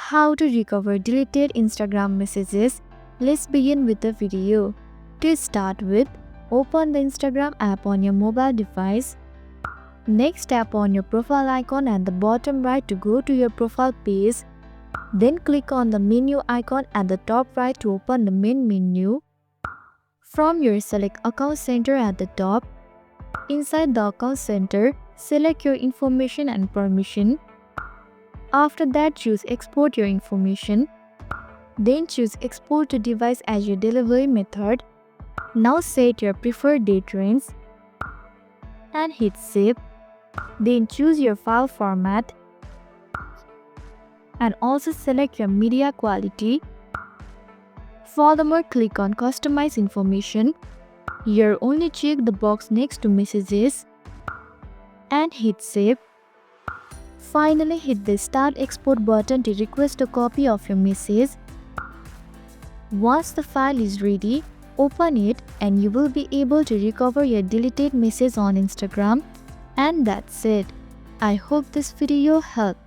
How to recover deleted Instagram messages. Let's begin with the video. To start with, open the Instagram app on your mobile device. Next, tap on your profile icon at the bottom right to go to your profile page. Then click on the menu icon at the top right to open the main menu. From your select account center at the top. Inside the account center, select your information and permission. After that, choose export your information. Then choose export to device as your delivery method. Now set your preferred date range and hit save. Then choose your file format and also select your media quality. Furthermore, click on customize information. Here only check the box next to messages and hit save. Finally, hit the Start Export button to request a copy of your message. Once the file is ready, open it and you will be able to recover your deleted message on Instagram. And that's it. I hope this video helped.